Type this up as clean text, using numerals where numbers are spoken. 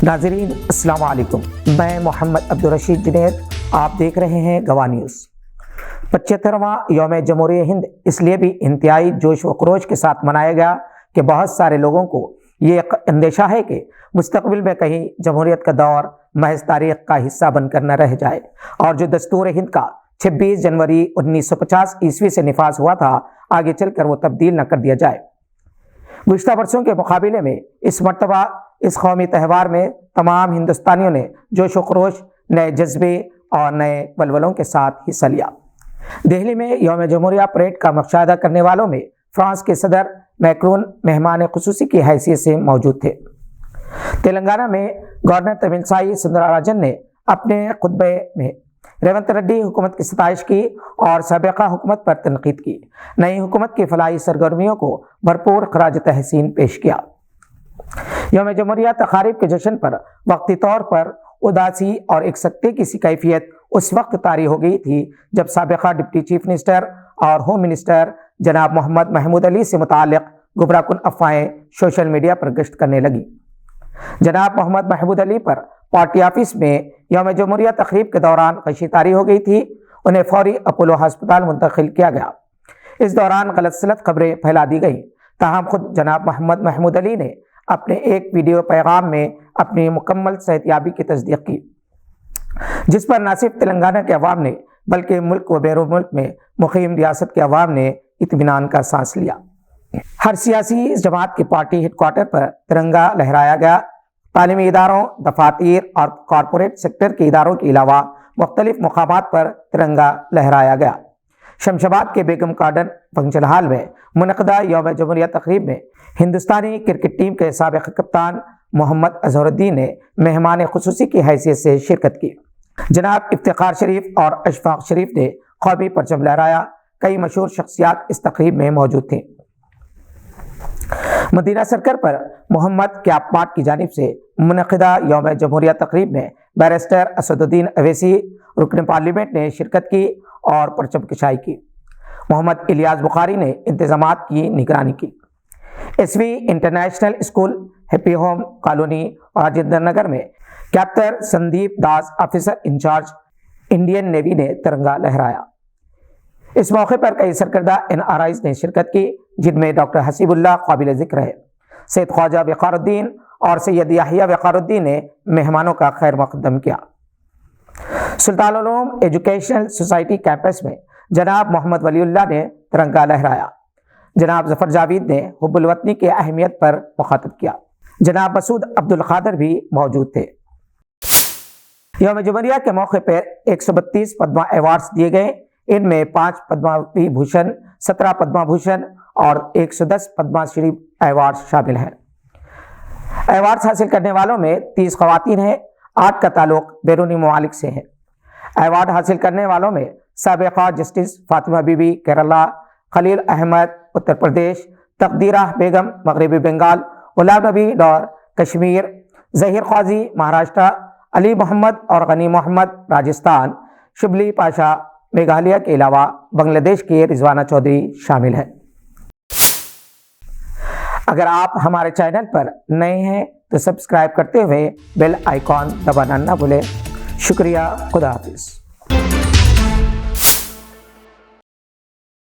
ناظرین السلام علیکم، میں محمد عبدالرشید جنید، آپ دیکھ رہے ہیں گواہ نیوز۔ 75واں یوم جمہوریہ ہند اس لیے بھی انتہائی جوش و خروش کے ساتھ منایا گیا کہ بہت سارے لوگوں کو یہ اندیشہ ہے کہ مستقبل میں کہیں جمہوریت کا دور محض تاریخ کا حصہ بن کر نہ رہ جائے، اور جو دستور ہند کا 26 جنوری 1950 عیسوی سے نفاذ ہوا تھا، آگے چل کر وہ تبدیل نہ کر دیا جائے۔ گزشتہ برسوں کے مقابلے میں اس مرتبہ اس قومی تہوار میں تمام ہندوستانیوں نے جوش و خروش، نئے جذبے اور نئے ولولوں کے ساتھ حصہ لیا۔ دہلی میں یوم جمہوریہ پریڈ کا مشاہدہ کرنے والوں میں فرانس کے صدر میکرون مہمان خصوصی کی حیثیت سے موجود تھے۔ تلنگانہ میں گورنر تملسائی سندراراجن نے اپنے خطبے میں ریونت ریڈی حکومت کی ستائش کی اور سابقہ حکومت پر تنقید کی۔ نئی حکومت کی فلاحی سرگرمیوں کو بھرپور خراج تحسین پیش کیا۔ یوم جمہوریہ تقاریب کے جشن پر وقتی طور پر اداسی اور ایک سکتے کی سی کیفیت اس وقت طاری ہو گئی تھی جب سابقہ ڈپٹی چیف منسٹر اور ہوم منسٹر جناب محمد محمود علی سے متعلق گمراہ کن افواہیں سوشل میڈیا پر گشت کرنے لگی۔ جناب محمد محمود علی پر پارٹی آفس میں یوم جمہوریہ تقریب کے دوران غشی طاری ہو گئی تھی۔ انہیں فوری اپولو ہسپتال منتقل کیا گیا۔ اس دوران غلط سلط خبریں پھیلا دی گئیں، تاہم خود جناب محمد محمود علی نے اپنے ایک ویڈیو پیغام میں اپنی مکمل صحتیابی کی تصدیق کی، جس پر نہ صرف تلنگانہ کے عوام نے بلکہ ملک و بیرون ملک میں مقیم ریاست کے عوام نے اطمینان کا سانس لیا۔ ہر سیاسی جماعت کی پارٹی ہیڈ کوارٹر پر ترنگا لہرایا گیا۔ تعلیمی اداروں، دفاتر اور کارپوریٹ سیکٹر کے اداروں کے علاوہ مختلف مقامات پر ترنگا لہرایا گیا۔ شمشاباد کے بیگم گارڈن فنکشن ہال میں منعقدہ یوم جمہوریہ تقریب میں ہندوستانی کرکٹ ٹیم کے سابق کپتان محمد اظہر الدین نے مہمان خصوصی کی حیثیت سے شرکت کی۔ جناب افتخار شریف اور اشفاق شریف نے قومی پرچم لہرایا۔ کئی مشہور شخصیات اس تقریب میں موجود تھیں۔ مدینہ سرکل پر محمد کیاپ مارٹ کی جانب سے منعقدہ یوم جمہوریہ تقریب میں بیرسٹر اسد الدین اویسی رکن پارلیمنٹ نے شرکت کی اور پرچم کشائی کی۔ محمد الیاس بخاری نے انتظامات کی نگرانی کی۔ S V international school, happy home colony اور راجندر نگر میں captain Sandeep Das officer in charge Indian navy نے ترنگا لہرایا۔ اس موقع پر کئی سرکردہ NRIs نے شرکت کی، جن میں ڈاکٹر حسیب اللہ قابل ذکر ہے۔ سید خواجہ وقار الدین اور سید یحییٰ وقار الدین نے مہمانوں کا خیر مقدم کیا۔ سلطان العلوم ایجوکیشنل سوسائٹی کیمپس میں جناب محمد ولی اللہ نے ترنگا لہرایا۔ جناب ظفر جاوید نے حب الوطنی کی اہمیت پر مخاطب کیا۔ جناب مسعود عبد القادر بھی موجود تھے۔ یوم جمہوریہ کے موقع پر 132 پدما ایوارڈز دیے گئے۔ ان میں 5 پدما بھوشن، 17 پدما بھوشن اور 110 پدما شری ایوارڈ شامل ہیں۔ ایوارڈز حاصل کرنے والوں میں 30 خواتین ہیں، 8 کا تعلق بیرونی ممالک سے ہے۔ ایوارڈ حاصل کرنے والوں میں سابقہ جسٹس فاطمہ بی بی کیرلا، خلیل احمد اتر پردیش، تقدیرہ بیگم مغربی بنگال، غلام نبی ڈور کشمیر، ظہیر قاضی مہاراشٹرا، علی محمد اور غنی محمد راجستھان، شبلی پاشا میگھالیہ کے علاوہ بنگلہ دیش کے رضوانہ چودھری شامل ہیں۔ اگر آپ ہمارے چینل پر نئے ہیں تو سبسکرائب کرتے ہوئے بیل آئیکن دبانا نہ بھولیں۔ شکریہ، خدا حافظ۔